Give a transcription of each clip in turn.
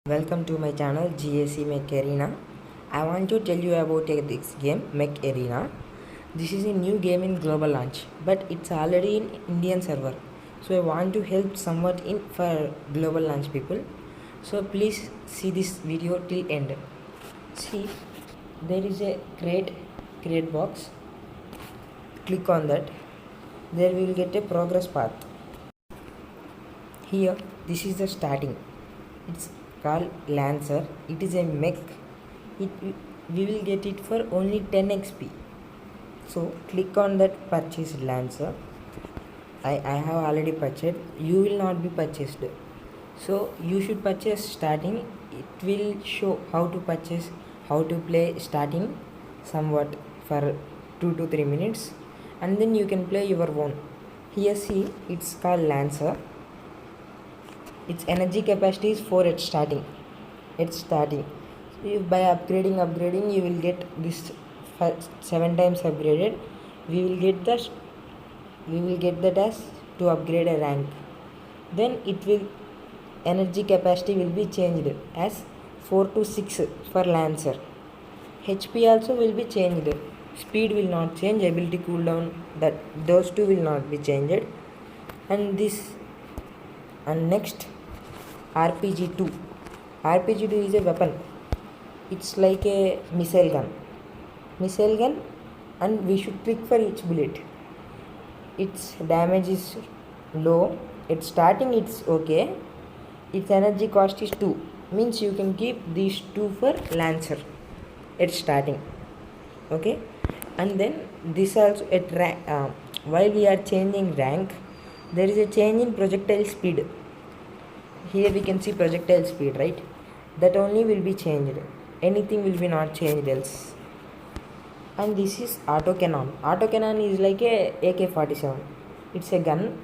Welcome to my channel GAC Mech Arena. I want to tell you about this game Mech Arena. This is a new game in global launch, but it's already in Indian server. So I want to help somewhat in for global launch people. So please see this video till end. See, there is a crate box. Click on that. There we will get a progress path. Here, this is the starting. It's called Lancer. It is a mech. We will get it for only 10 XP. So click on that purchase Lancer. I have already purchased. You will not be purchased. So you should purchase starting. It will show how to purchase, how to play starting somewhat for 2 to 3 minutes, and then you can play your own. Here see, it's called Lancer. Its energy capacity is 4 at starting. So if by upgrading you will get this 7 times upgraded. We will get that as to upgrade a rank. Then it will energy capacity will be changed as 4 to 6 for Lancer. HP also will be changed. Speed will not change. Ability cooldown, that those two will not be changed. And next RPG2. RPG2 is a weapon. It's like a missile gun, and we should click for each bullet. Its damage is low. At starting it's okay. Its energy cost is 2. Means you can keep these 2 for Lancer at starting. Okay, and then this also at rank. While we are changing rank, there is a change in projectile speed. Here we can see projectile speed, right? That only will be changed. Anything will be not changed else. And this is autocannon. Autocannon is like a AK-47. It's a gun.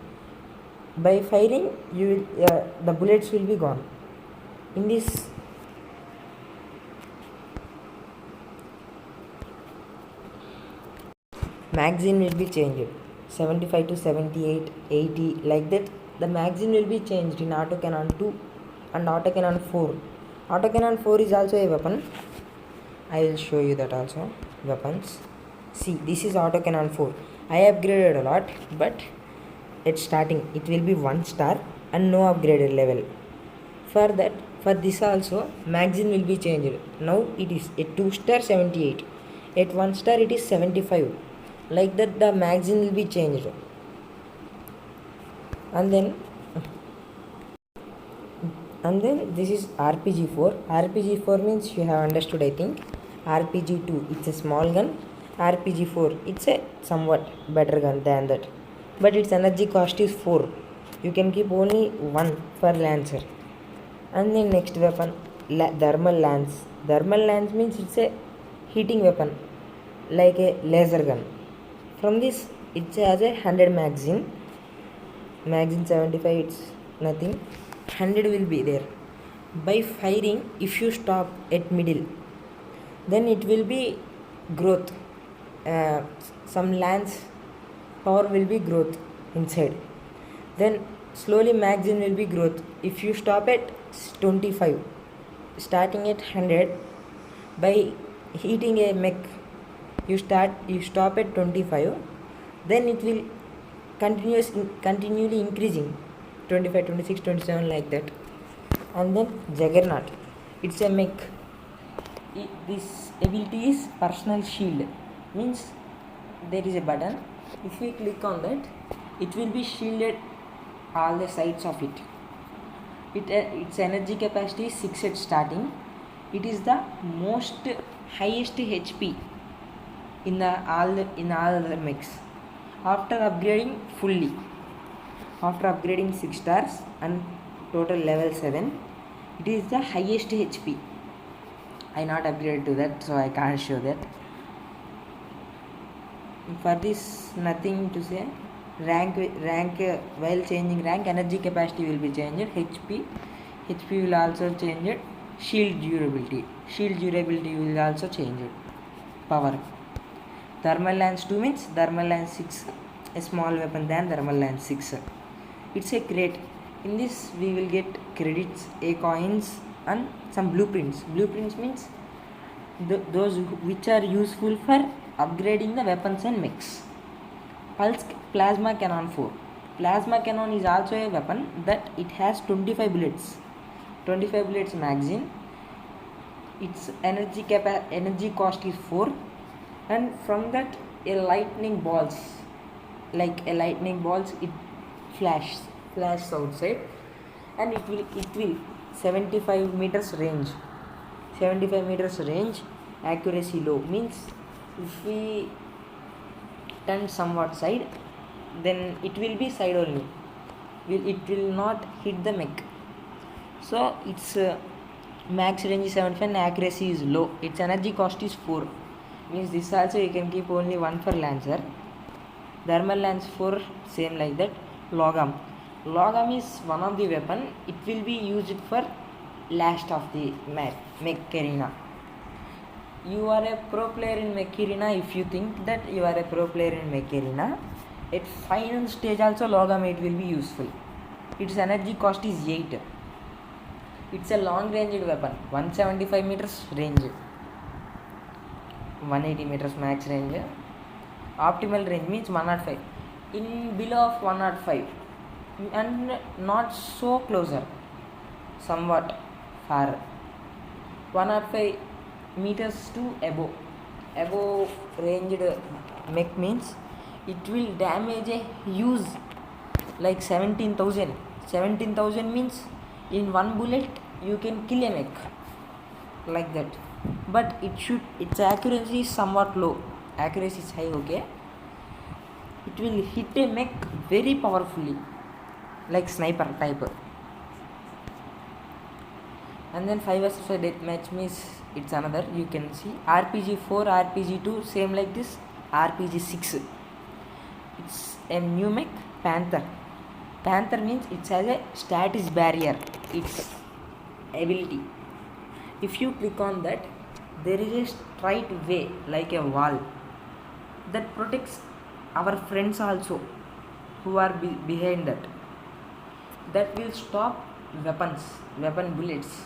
By firing, the bullets will be gone. In this, magazine will be changed. 75 to 78, 80, like that. The magazine will be changed in autocannon 2 and autocannon 4. Autocannon 4 is also a weapon. I will show you that also. Weapons. See, this is autocannon 4. I upgraded a lot, but at starting it will be 1 star and no upgraded level. For this also magazine will be changed. Now it is a 2 star 78. At 1 star it is 75. Like that the magazine will be changed. And then this is RPG4. RPG4 means you have understood, I think. RPG2, it's a small gun. RPG4, it's a somewhat better gun than that, but its energy cost is 4. You can keep only 1 for Lancer. And then next weapon, thermal lance. Thermal lance means it's a heating weapon, like a laser gun. From this, it has a 100 magazine. Magazine 75, it's nothing. 100 will be there. By firing, if you stop at middle, then it will be growth. Some lance power will be growth inside. Then slowly magazine will be growth. If you stop at 25, starting at 100, by heating a mech, you stop at 25, then it will continually increasing 25, 26, 27, like that. And then Juggernaut, it's a mech. This ability is personal shield. Means there is a button. If we click on that, it will be shielded all the sides of it. Its energy capacity is 6 at starting. It is the highest HP in all the mechs. After upgrading fully, after upgrading 6 stars and total level 7, it is the highest HP. I not upgraded to that, so I can't show that. For this, nothing to say. Rank while changing rank, energy capacity will be changed. HP will also change it. Shield durability will also change it. Power. Thermal lance 2 means thermal lance 6, a small weapon than thermal lance 6. It's a crate. In this we will get credits, A coins, and some blueprints. Blueprints means those which are useful for upgrading the weapons and mechs. Pulse plasma cannon 4. Plasma cannon is also a weapon that it has 25 bullets. 25 bullets magazine. Its energy cost is 4, and from that a lightning balls, like a lightning balls, it flashes outside, and it will 75 meters range. 75 meters range, accuracy low means if we turn somewhat side, then it will be side only. It will not hit the mech. So its max range is 75 and accuracy is low. Its energy cost is 4. Means this also you can keep only one for Lancer. Thermal Lance 4, same like that. Logam. Logam is one of the weapon. It will be used for last of the mech arena. You are a pro player in mech arena. If you think that you are a pro player in mech arena, at final stage also Logam 8 will be useful. Its energy cost is 8. It's a long ranged weapon, 175 meters range, 180 meters max range. Optimal range means 105. In below of 105 and not so closer, somewhat far. 105 meters to above ranged mech means it will damage a huge, like 17,000. 17,000 means in one bullet you can kill a mech, like that. But its accuracy is somewhat low. Accuracy is high, okay. It will hit a mech very powerfully, like sniper type. And then 5 vs 5 deathmatch means it's another. You can see RPG 4, RPG 2, same like this. RPG 6. It's a new mech, Panther. Panther means it has a status barrier. Its ability. If you click on that, there is a straight way, like a wall, that protects our friends also who are behind that. That will stop weapon bullets.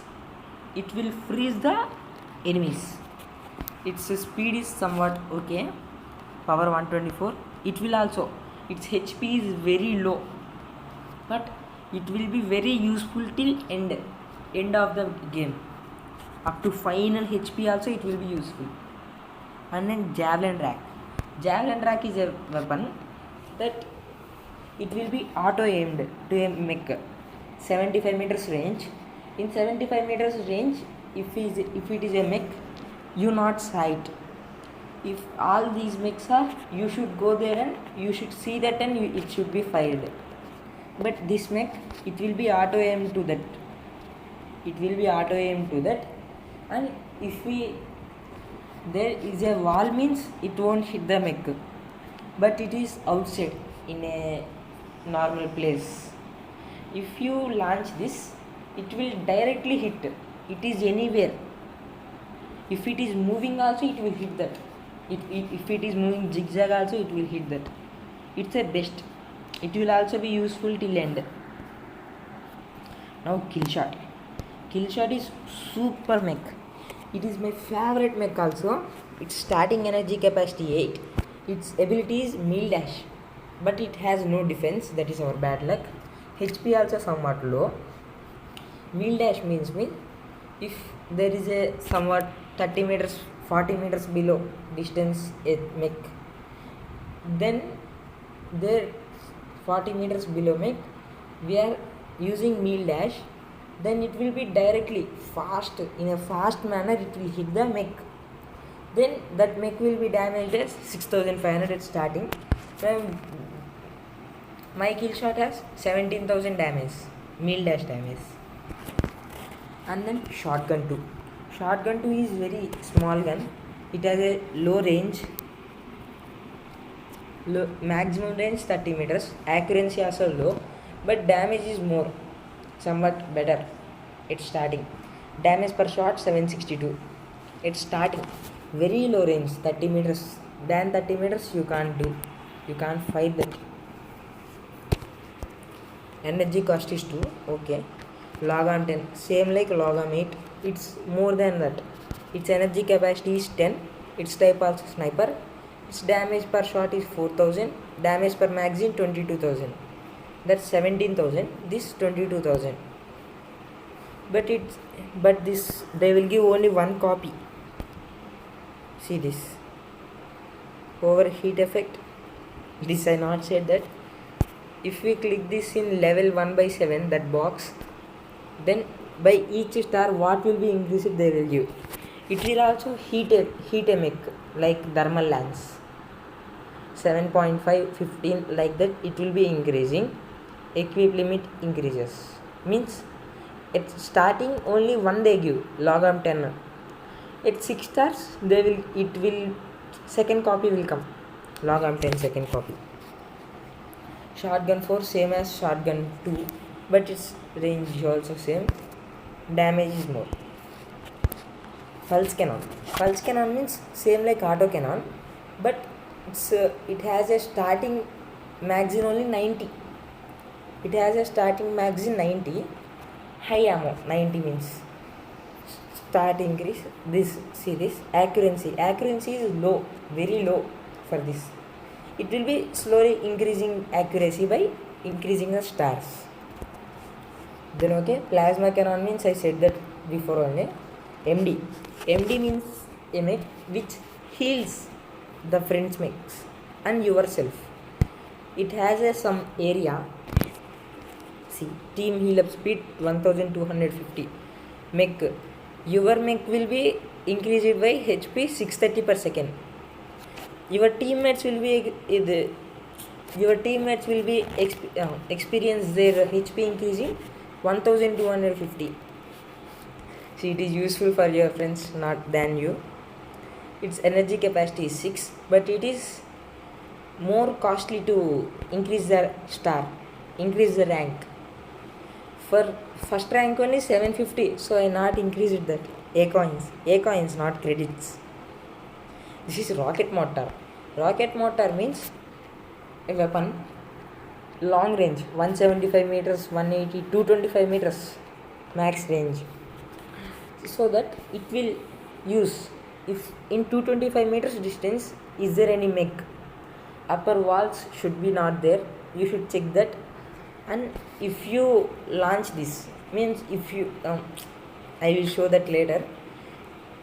It will freeze the enemies. Its speed is somewhat okay, power 124. It will also, its HP is very low, but it will be very useful till end of the game. Up to final HP also it will be useful. And then Javelin Rack. Javelin Rack is a weapon that it will be auto aimed to a mech. 75 meters range. In 75 meters range, if it is a mech, you not sight. If all these mechs are, you should go there and you should see that, and it should be fired. But this mech, it will be auto aimed to that. And if there is a wall means it won't hit the mech, but it is outside in a normal place. If you launch this, it will directly hit. It is anywhere. If it is moving also, it will hit that. If it is moving zigzag also, it will hit that. It's a best. It will also be useful till end. Now Killshot. Killshot is super mech. It is my favorite mech also. Its starting energy capacity 8. Its ability is meal dash, but it has no defense. That is our bad luck. HP also somewhat low. Meal dash means if there is a somewhat 30 meters 40 meters below distance a mech, then there 40 meters below mech we are using meal dash, then it will be directly fast, in a fast manner it will hit the mech. Then that mech will be damaged as 6500 at starting. My kill shot has 17,000 damage, meal dash damage. And then shotgun 2. Shotgun 2 is very small gun. It has a low range, maximum range 30 meters, accuracy also low, but damage is more, somewhat better. It's starting damage per shot 762. It's starting very low range, 30 meters. Than 30 meters you can't fight that. Energy cost is 2, okay. log on 10, same like log on 8, it's more than that. Its energy capacity is 10, its type also sniper, its damage per shot is 4000, damage per magazine 22,000, that's 17,000, this 22,000. But this they will give only one copy. See this overheat effect. This I not said that. If we click this in level 1/7, that box, then by each star what will be increased they will give. It will also heat a mech like thermal lance 7.5, 15 like that. It will be increasing. Equip limit increases, means at starting only one they give log on 10. At 6 stars it will second copy will come, log on 10 second copy. Shotgun 4 same as shotgun 2, but its range is also same, damage is more. Pulse cannon means same like auto cannon, but it has a starting magazine only 90. It has a starting magazine 90, high ammo 90 means start increase. This, see this accuracy is low, very low for this. It will be slowly increasing accuracy by increasing the stars. Then okay, plasma cannon means I said that before only. MD means a mech which heals the friends mechs and yourself. It has some area. See, team heal up speed 1250. Mech, your mech will be increased by HP 630 per second. Your teammates will be experience their HP increasing 1250. See, it is useful for your friends, not than you. Its energy capacity is 6, but it is more costly to increase the rank. For first rank only 750, so I not increased that. A coins, not credits. This is rocket mortar. Rocket mortar means a weapon, long range, 175 meters, 180, 225 meters max range. So that it will use, if in 225 meters distance, is there any mech? Upper walls should be not there. You should check that. And if you launch this, means if you, I will show that later.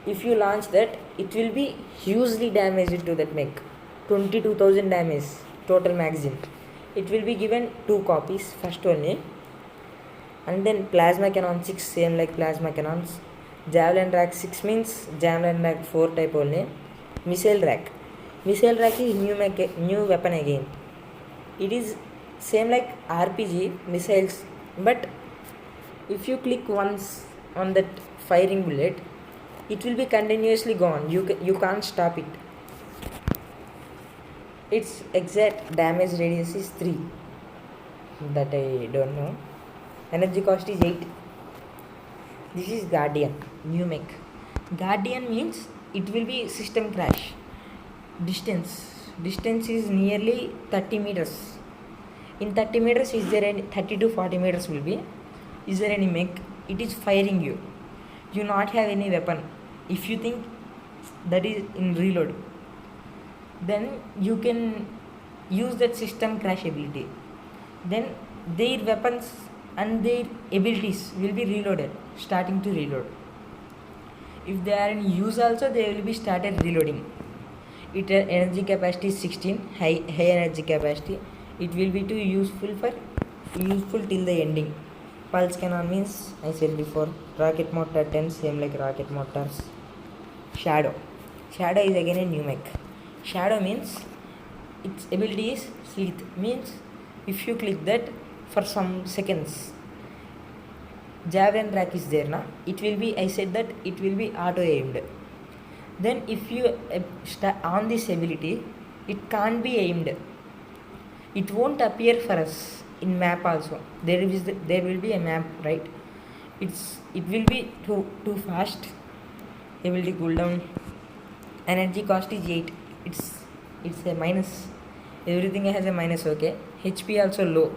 If you launch that, it will be hugely damaged to that mech. 22,000 damage total magazine. It will be given 2 copies, first only. And then plasma cannon 6, same like plasma cannons. Javelin rack 6 means javelin rack 4 type only. Missile rack is new weapon again. It is same like RPG missiles, but if you click once on that firing bullet, it will be continuously gone. You can't stop it. Its exact damage radius is 3. That I don't know. Energy cost is 8. This is Guardian, new mech. Guardian means it will be system crash. Distance is nearly 30 meters. In 30 meters, is there any 30 to 40 meters will be? Is there any mech? It is firing you. You not have any weapon. If you think that is in reload, then you can use that system crash ability. Then their weapons and their abilities will be reloaded, starting to reload. If they are in use also, they will be started reloading. It energy capacity is 16, high energy capacity. It will be too useful till the ending. Pulse cannon means I said before, rocket mortar 10, same like rocket mortars. Shadow is again a new mech. Shadow means its ability is sleuth, means if you click that for some seconds, javelin rack is there now, it will be, I said that it will be auto aimed. Then if you on this ability, it can't be aimed. It won't appear for us in map also. There will be a map, right? It will be too fast. Ability cooldown. Energy cost is 8. It's a minus. Everything has a minus, okay? HP also low.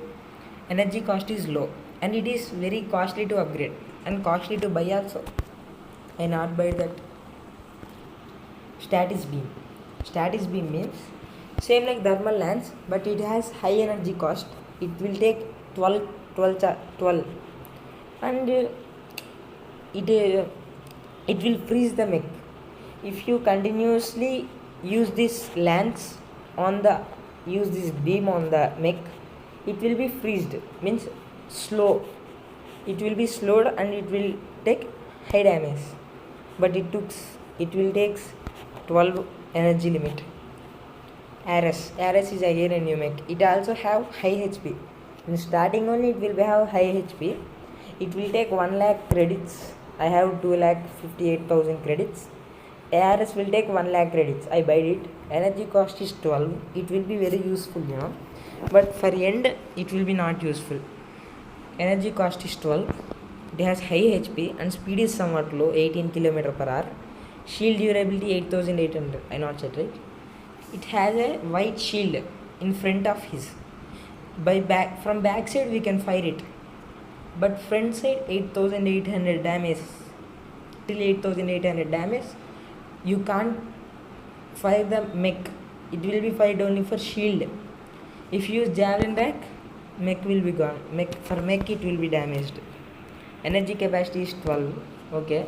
Energy cost is low. and it is very costly to upgrade and costly to buy also. I not buy that. Status beam. Status beam means same like thermal lens, but it has high energy cost. It will take 12 and it will freeze the mech. If you continuously use this lens on the use this beam on the mech, it will be freezed, means slow. It will be slowed and it will take high damage, but it will takes 12 energy limit. Ares is again a new mech. It also have high HP. In starting only it will have high HP. It will take 1 lakh credits. I have 2,58,000 credits. ARS will take 1 lakh credits. I buy it. Energy cost is 12. It will be very useful, but for end it will be not useful. Energy cost is 12. It has high HP and speed is somewhat low, 18 km/h. Shield durability 8800. I not said right. It has a white shield in front of his. From back side we can fire it, but front side 8800 damage. Till 8800 damage you can't fire the mech. It will be fired only for shield. If you use javelin rack, mech will be gone. For mech it will be damaged. Energy capacity is 12. Okay.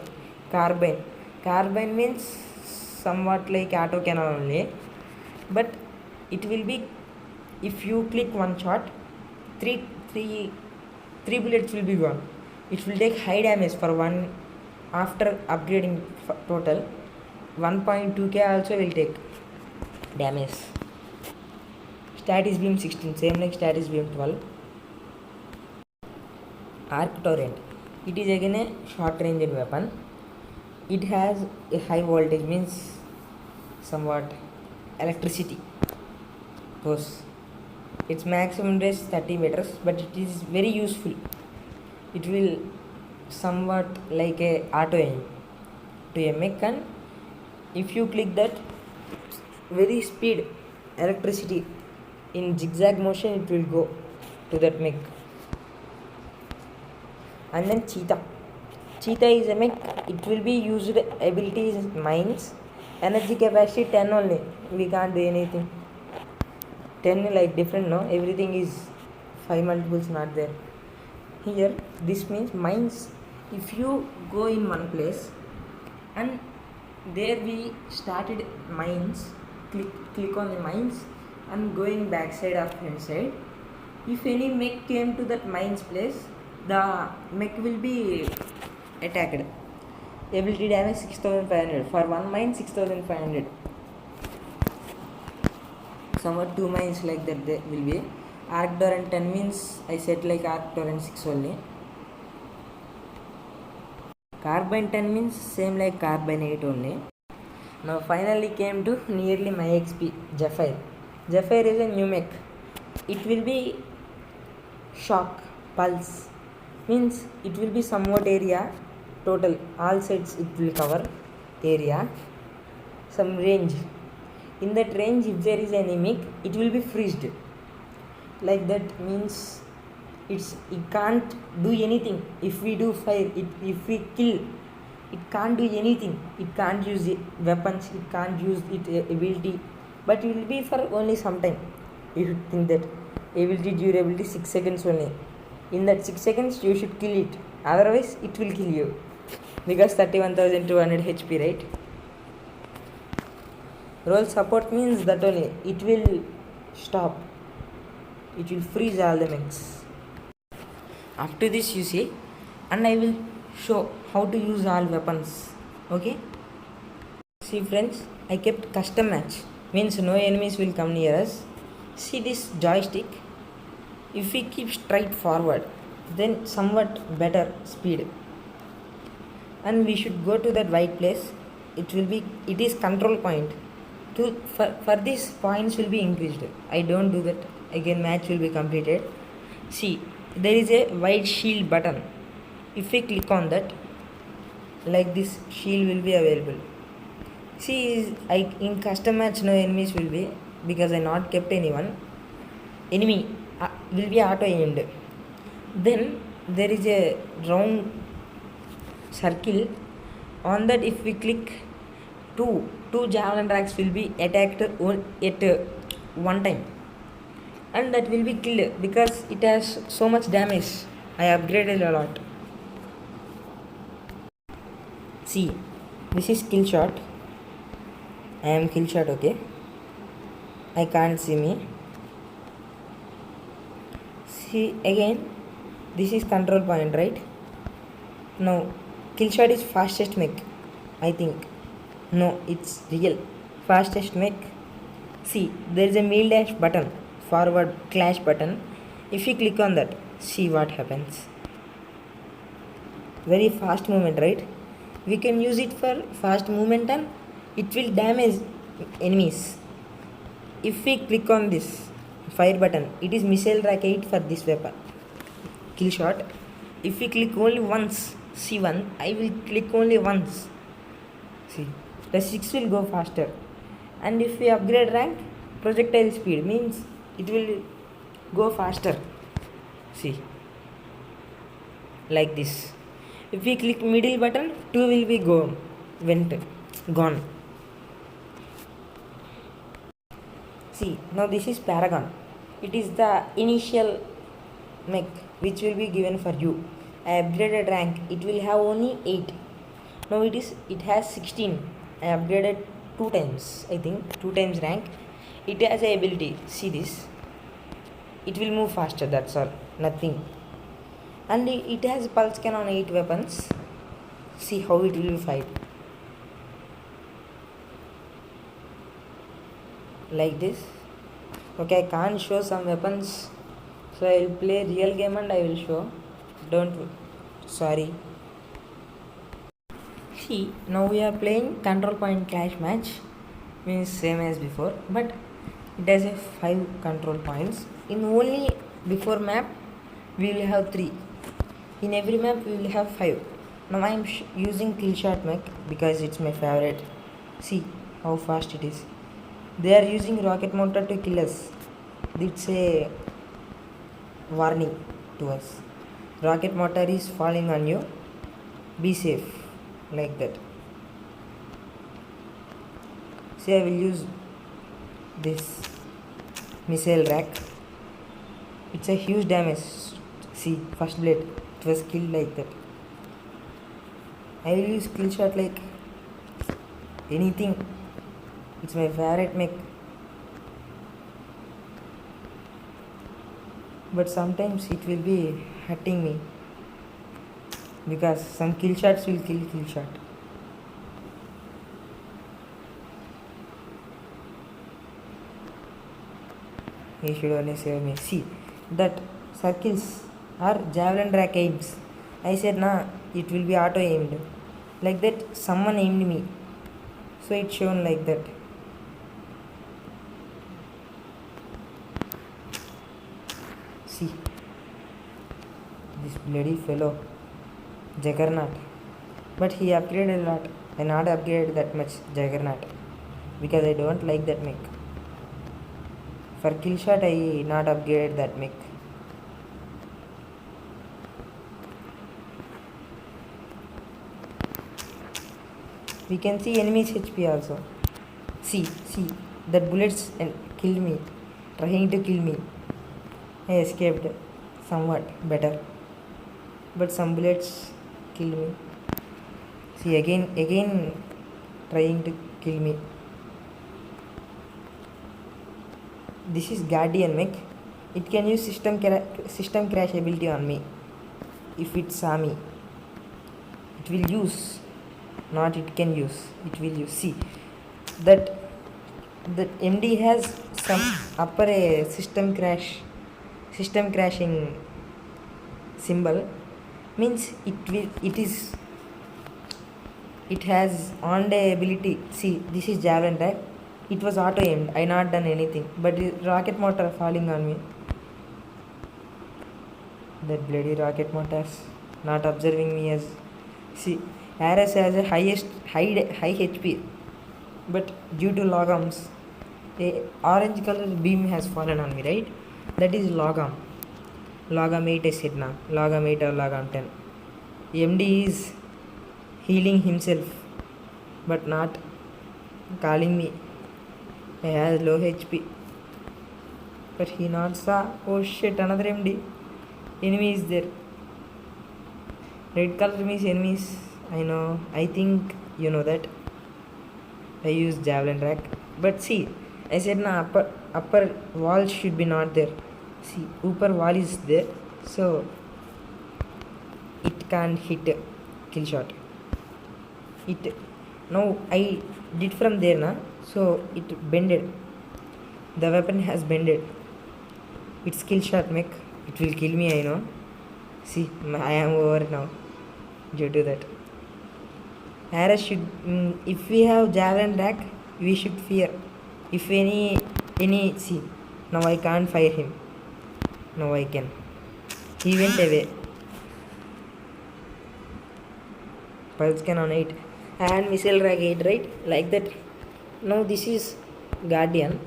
Carbine means somewhat like auto cannon only, but it will be, if you click one shot, three bullets will be gone. It will take high damage for one. After upgrading total 1.2k also will take damage. Status beam 16, same like status beam 12. Arc torrent. It is again a short range weapon. It has a high voltage, means somewhat electricity. Its maximum range 30 meters, but it is very useful. It will somewhat like a auto aim to a mech, and if you click that, very speed electricity in zigzag motion it will go to that mech. And then cheetah is a mech. It will be used abilities mines. Energy capacity 10 only. We can't do anything. 10 like different, no? Everything is 5 multiples not there. Here this means mines. If you go in one place and there we started mines, click on the mines and going back side or front side. If any mech came to that mines place, the mech will be attacked. Ability damage 6500. For one mine 6500. Somewhat 2 mines like that there will be. Arc torrent 10 means I said like arc torrent 6 only. Carbine 10 means same like carbine 8 only. Now finally came to nearly my XP, Zephyr. Zephyr is a new mech. It will be shock, pulse, means it will be somewhat area, total all sides it will cover area, some range. In that range if there is any mech, it will be freezed. Like that means it can't do anything. If we do fire it, if we kill, it can't do anything. It can't use weapons, it can't use its ability, but it will be for only some time. You should think that ability durability 6 seconds only. In that 6 seconds you should kill it, otherwise it will kill you, because 31,200 HP, right? Roll support means that only it will stop, it will freeze all the mechs. After this you see, and I will show how to use all weapons. Okay, see friends, I kept custom match, means no enemies will come near us. See this joystick, if we keep straight forward, then somewhat better speed, and we should go to that white place. It is control point. For these points will be increased. I don't do that. Again match will be completed. See, there is a white shield button. If we click on that, like this, shield will be available. See, in custom match no enemies will be, because I not kept anyone. Enemy will be auto aimed. Then there is a round circle. On that, if we click, two javelin racks will be attacked at one time, and that will be killed because it has so much damage. I upgraded a lot. See, this is kill shot. I am kill shot. Okay, I can't see me. See again, this is control point, right? Now kill shot is fastest mech, I think. No, it's real fastest mech. See, there is a meal dash button, forward clash button. If you click on that, see what happens. Very fast movement, right? We can use it for fast movement and it will damage enemies. If we click on this fire button, it is missile rack 8 for this weapon, kill shot. If we click only once, C1, I will click only once. See, the 6 will go faster. And if we upgrade rank, projectile speed means it will go faster. See, like this. If we click middle button, 2 will be gone. See, now this is Paragon. It is the initial mech which will be given for you. I upgraded rank. It will have only 8. Now it has 16. I upgraded 2 times. I think 2 times rank. It has a ability. See this. It will move faster. That's all. Nothing. And it has pulse cannon 8 weapons. See how it will fight. Like this. Okay, I can't show some weapons, so I will play real game and I will show. Sorry. See, now we are playing control point clash match, means same as before, but it has a 5 control points. In only before map we will have 3. In every map we will have 5. Now I am using kill shot mech because it's my favorite. See how fast it is. They are using rocket motor to kill us. It's a warning to us. Rocket motor is falling on you. Be safe. Like that. See, I will use this missile rack. It's a huge damage. See, first blade. It was killed like that. I will use kill shot like anything. It's my favorite mech. But sometimes it will be hurting me because some kill shots will kill shot. He should only save me. See, that circles are javelin rack aims. I said nah, it will be auto aimed. Like that someone aimed me. So it's shown like that. See, this bloody fellow, Juggernaut. But he upgraded a lot. I not upgraded that much Juggernaut because I don't like that mech. For kill shot, I not upgraded that mech. We can see enemies HP also. See, that bullets killed me, trying to kill me. I escaped somewhat better, but some bullets killed me. See, again trying to kill me. This is Guardian mech. It can use system crash ability on me. If it saw me, it will use. Not it can use. It will use. See, that MD has some upper system crashing symbol, means it has on the ability. See, this is javelin rack. It was auto aimed. I not done anything, but the rocket motor falling on me. That bloody rocket motors not observing me as. See, Ares has a high HP, but due to log arms, a orange color beam has fallen on me, right? That is log arm. logam 8 is it now, logam 8 or logam 10. MD is healing himself but not calling me. He has low HP, but he not saw. Oh shit, another MD. Enemy is there. Red color means enemies. I know. I think you know that. I use javelin rack. But see, I said na upper wall should be not there. See, upper wall is there, so it can't hit kill shot. It now I did from there na, so it bended. The weapon has bended. It's kill shot mech. It will kill me, I know. See, I am over now due to that. Harris should, if we have javelin rack, we should fear. If any, see, now I can't fire him. Now I can. He went away. Pulse cannon 8 and missile rack 8, right? Like that. Now this is guardian.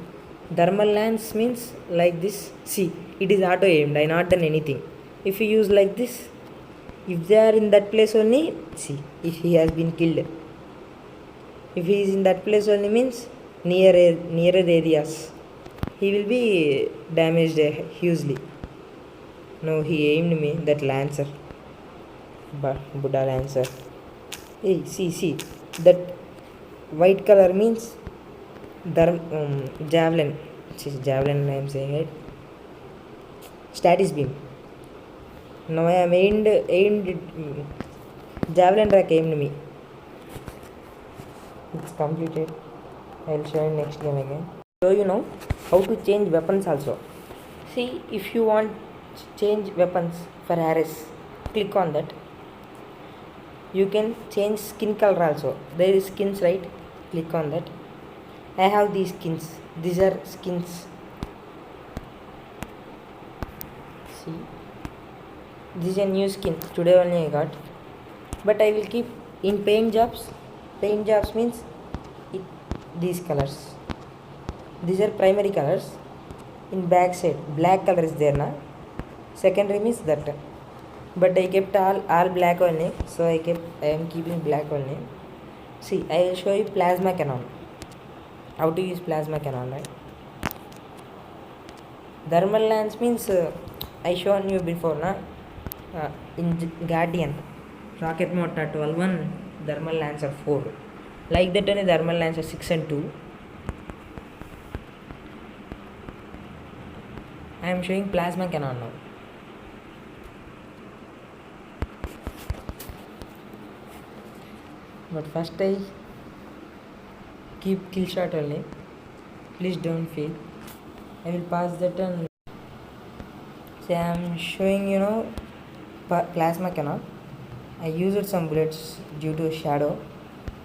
Thermal lance means like this. See, it is auto aimed. I not done anything. If you use like this, if they are in that place only, see, if he has been killed. If he is in that place only means nearer areas, he will be damaged hugely. No, he aimed me, that lancer, Buddha lancer. Hey, see, that white color means javelin. Javelin I am saying it. Status beam. Now I am aimed javelin rack aimed me. It's completed. I will show you next game again. So you know how to change weapons also. See, if you want to change weapons for Harris, click on that. You can change skin color also. There is skins, right? Click on that. I have these skins. These are skins. See, this is a new skin. Today only I got. But I will keep in paint jobs. Paint jobs means these colors. These are primary colors. In back side, black color is there now. Secondary means that. But I kept all black only. So I am keeping black only. See, I will show you plasma cannon. How to use plasma cannon, right? Thermal lance means I shown you before na. In Guardian, rocket motor 12 1, thermal lancer 4. Like that only thermal lancer 6 and 2. I am showing plasma cannon now. But first I keep kill shot only. Please don't feel. I will pass that and say I am showing plasma cannon. I used some bullets due to shadow.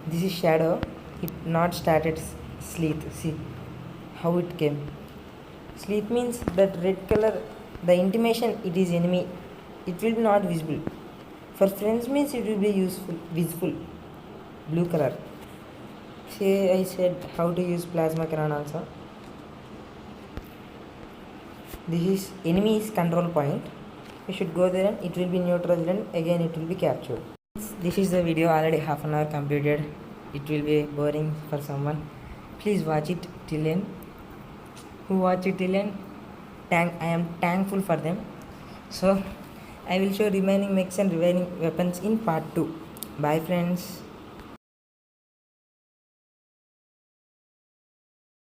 This is shadow. It not started sleeth. See how it came. Sleeth means that red color. The intimation it is enemy. It will be not visible. For friends means it will be useful, visible. Blue color. See, I said how to use plasma cannon also. This is enemy's control point. You should go there and it will be neutral and again it will be captured. This is the video, already half an hour completed. It will be boring for someone. Please watch it till end. Who watch it till end, I am thankful for them. So I will show remaining mechs and remaining weapons in part 2. Bye friends.